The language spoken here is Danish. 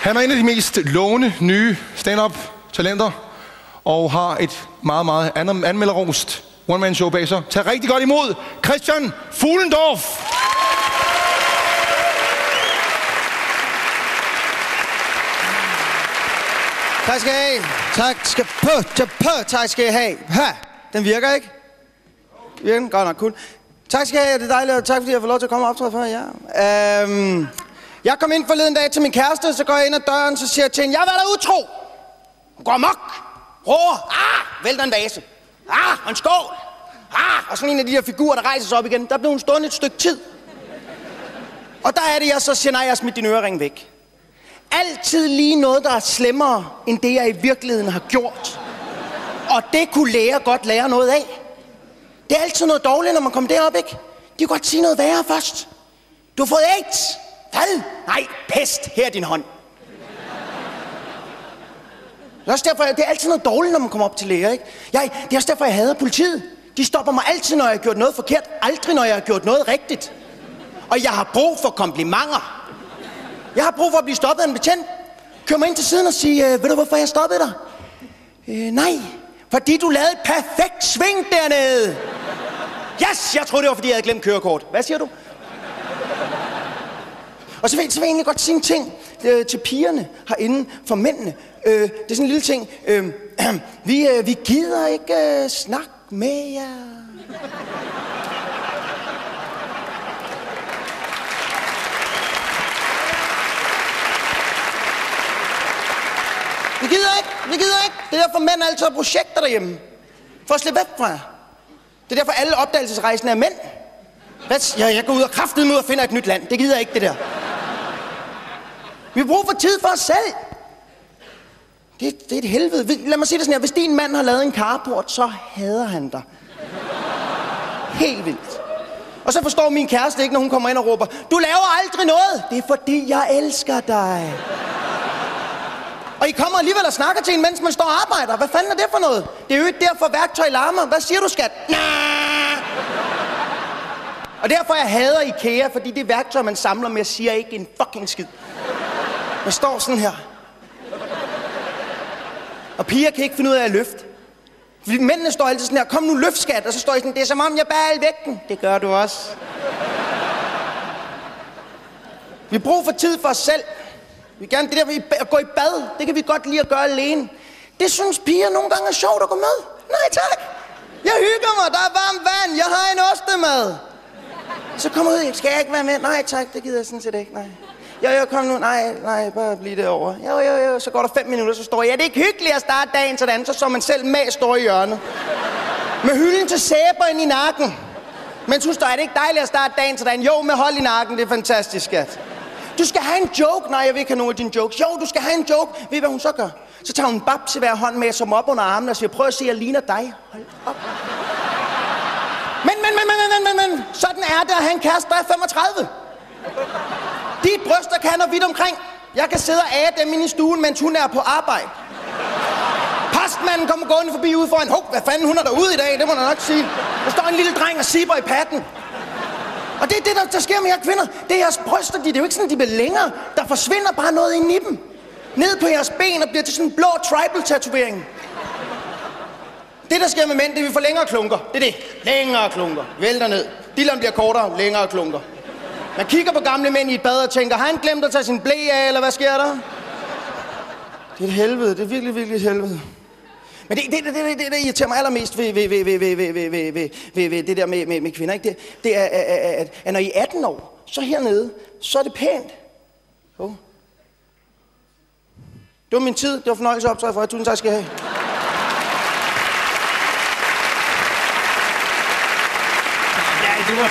Han er en af de mest lovende nye stand-up-talenter, og har et meget, meget anmelderrost one-man-show bag sig. Tag rigtig godt imod Christian Fuhlendorff! Tak skal I have. Tak skal I have. Ha! Den virker ikke? Virker den? Godt nok, cool. Tak skal I have, det er dejligt, og tak fordi jeg får lov til at komme og optræde for jer. Jeg kom ind forleden dag til min kæreste, så går jeg ind ad døren, så siger jeg til hende, jeg har været der utro. Hun går amok. Råber. Vælter en vase. Og en skål. Og sådan en af de her figurer, der rejser sig op igen. Der blev hun stående et stykke tid. Og der er det, jeg så siger, nej, jeg har smidt din ørering væk. Altid lige noget, der er slemmere, end det, jeg i virkeligheden har gjort. Og det kunne lærer godt lære noget af. Det er altid noget dårligt, når man kommer derop, ikke? De kan godt sige noget værre først. Du har fået AIDS. Hvad? Nej, pest. Her er din hånd. Det er også derfor, det er altid noget dårligt, når man kommer op til læger, ikke? Det er også derfor, jeg hader politiet. De stopper mig altid, når jeg har gjort noget forkert. Aldrig, når jeg har gjort noget rigtigt. Og jeg har brug for komplimenter. Jeg har brug for at blive stoppet af en betjent. Kør mig ind til siden og sige, ved du, hvorfor jeg stoppede dig? Nej, fordi du lavede et perfekt sving dernede. Yes, jeg troede, det var, fordi jeg havde glemt kørekort. Hvad siger du? Og så vil jeg egentlig godt sige en ting til pigerne herinde for mændene. Det er sådan en lille ting. Vi gider ikke snakke med jer. Vi gider ikke. Det er derfor mænd altid har projekter derhjemme. For at slippe væk fra jer. Det er derfor alle opdagelsesrejsende er mænd. Jeg går ud og kraftedeme ud og finder et nyt land. Det gider jeg ikke, det der. Vi har brug for tid for os selv. Det er et helvede. Lad mig sige det sådan her. Hvis din mand har lavet en carport, så hader han dig. Helt vildt. Og så forstår min kæreste ikke, når hun kommer ind og råber, du laver aldrig noget. Det er fordi, jeg elsker dig. Og I kommer alligevel og snakker til en, mens man står og arbejder. Hvad fanden er det for noget? Det er jo ikke derfor værktøj larmer. Hvad siger du, skat? Og derfor jeg hader IKEA, fordi det værktøj, man samler med, siger ikke en fucking skid. Man står sådan her. Og piger kan ikke finde ud af at løfte. Fordi mændene står altid sådan her, kom nu løft, skat. Og så står I sådan, det er som om jeg bærer al vægten. Det gør du også. Vi har brug for tid for os selv. Vi gerne det der med at gå i bad, det kan vi godt lide at gøre alene. Det synes piger nogle gange er sjovt at gå med. Nej tak. Jeg hygger mig, der er varmt vand, jeg har en ostemad. Så kommer ud, skal jeg ikke være med? Nej tak, det gider jeg sådan set ikke, nej. Jo, kom nu, nej, bare bliv derovre. Jo, så går der 5 minutter, så står jeg, det er ikke hyggeligt at starte dagen sådan, så man selv med står i hjørnet. Med hylden til sæber ind i nakken. Men synes du, er det ikke dejligt at starte dagen sådan? Jo, med hold i nakken, det er fantastisk, skat. Du skal have en joke. Nej, jeg vil ikke have nogen af dine jokes. Jo, du skal have en joke. Ved I, hvad hun så gør? Så tager hun en babs i hver hånd med, som op under armen og siger, prøv at se, jeg ligner dig. Hold op. Men. Sådan er det at have en kæreste, der er 35. Dit bryster kan og vidt omkring. Jeg kan sidde og æde dem inde i stuen, mens hun er på arbejde. Postmanden kommer gående forbi ude foran. Hov, hvad fanden, hun er derude i dag, det må jeg nok sige. Der står en lille dreng og sipper i patten. Og det er det, der sker med jer kvinder. Det er jeres bryster, det er jo ikke sådan, de bliver længere. Der forsvinder bare noget inde i dem. Ned på jeres ben og bliver til sådan en blå tribal-tatovering. Det, der sker med mænd, det er, vi får længere klunker. Det er det. Længere klunker. Vælter ned. Dilleren bliver kortere, længere klunker. Man kigger på gamle mænd i et bad og tænker, har han glemt at tage sin ble af, eller hvad sker der? Det er et helvede. Det er virkelig, virkelig et helvede. Men det der irriterer mig allermest ved det der med kvinder, ikke? Det er, at når I er 18 år, så hernede, så er det pænt. Oh. Det var min tid. Det var fornøjelse at optræde for jer. Tusind tak skal I have. Ja, det var